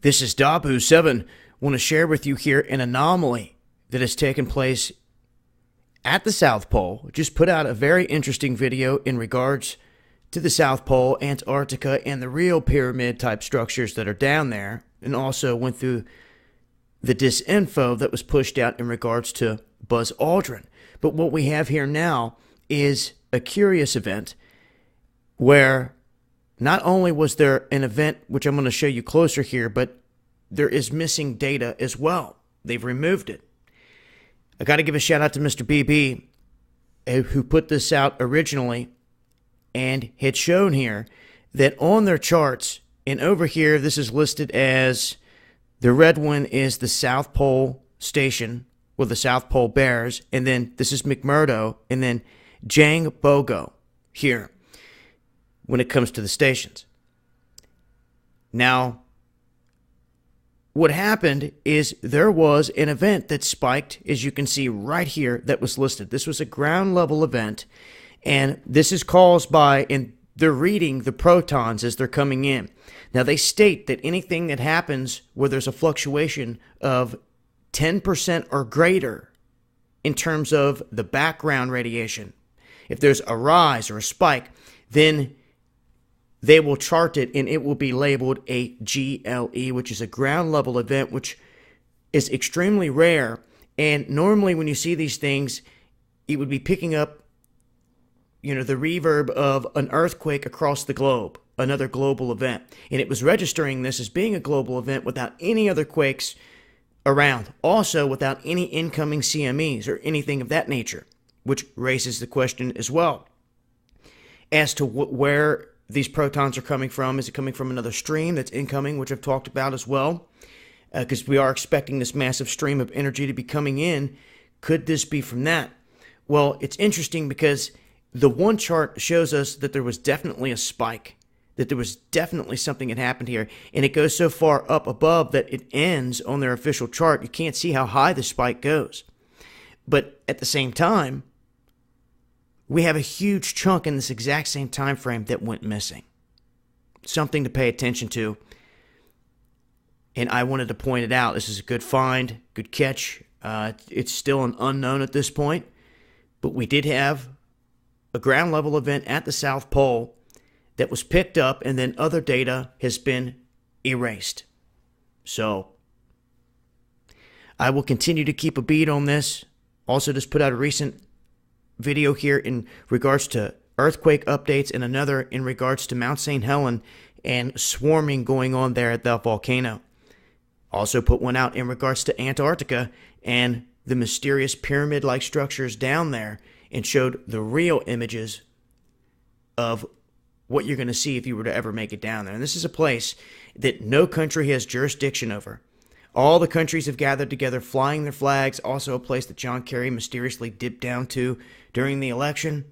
This is Dabu7. Want to share with you here an anomaly that has taken place at the South Pole. Just put out a very interesting video in regards to the South Pole, Antarctica, and the real pyramid type structures that are down there, and also went through the disinfo that was pushed out in regards to Buzz Aldrin. But what we have here now is a curious event where not only was there an event, which I'm going to show you closer here, but there is missing data as well. They've removed it. I got to give a shout out to Mr. BB, who put this out originally and had shown here that on their charts, and over here, this is listed as the red one is the South Pole Station with the South Pole Bears, and then this is McMurdo, and then Jang Bogo here when it comes to the stations. Now, what happened is there was an event that spiked, as you can see right here, that was listed. This was a ground level event, and this is caused by, and they're reading the protons as they're coming in. Now, they state that anything that happens where there's a fluctuation of 10% or greater in terms of the background radiation, if there's a rise or a spike, then they will chart it and it will be labeled a GLE, which is a ground level event, which is extremely rare. And normally when you see these things, it would be picking up, the reverb of an earthquake across the globe, another global event. And it was registering this as being a global event without any other quakes around. Also without any incoming CMEs or anything of that nature, which raises the question as well as to where these protons are coming from. Is it coming from another stream that's incoming, which I've talked about as well? Because we are expecting this massive stream of energy to be coming in. Could this be from that? Well, it's interesting because the one chart shows us that there was definitely a spike, that there was definitely something that happened here, and it goes so far up above that it ends on their official chart. You can't see how high the spike goes. But at the same time, we have a huge chunk in this exact same time frame that went missing. Something to pay attention to. And I wanted to point it out. This is a good find, good catch. It's still an unknown at this point. But we did have a ground level event at the South Pole that was picked up, and then other data has been erased. So I will continue to keep a beat on this. Also just put out a recent video here in regards to earthquake updates, and another in regards to Mount St. Helens and swarming going on there at the volcano. Also put one out in regards to Antarctica and the mysterious pyramid-like structures down there, and showed the real images of what you're going to see if you were to ever make it down there. And this is a place that no country has jurisdiction over. All the countries have gathered together, flying their flags. Also a place that John Kerry mysteriously dipped down to during the election.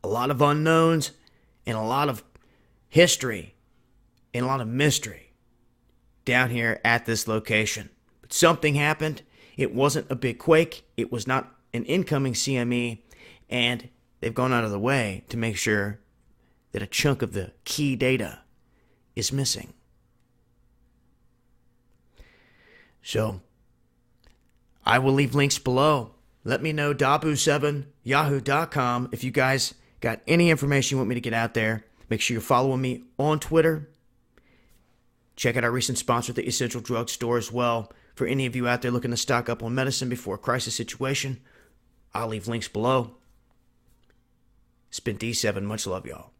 A lot of unknowns and a lot of history and a lot of mystery down here at this location. But something happened. It wasn't a big quake. It was not an incoming CME. And they've gone out of the way to make sure that a chunk of the key data is missing. So, I will leave links below. Let me know, dabu7yahoo.com, if you guys got any information you want me to get out there. Make sure you're following me on Twitter. Check out our recent sponsor, the Essential Drug Store, as well. For any of you out there looking to stock up on medicine before a crisis situation, I'll leave links below. It's been D7. Much love, y'all.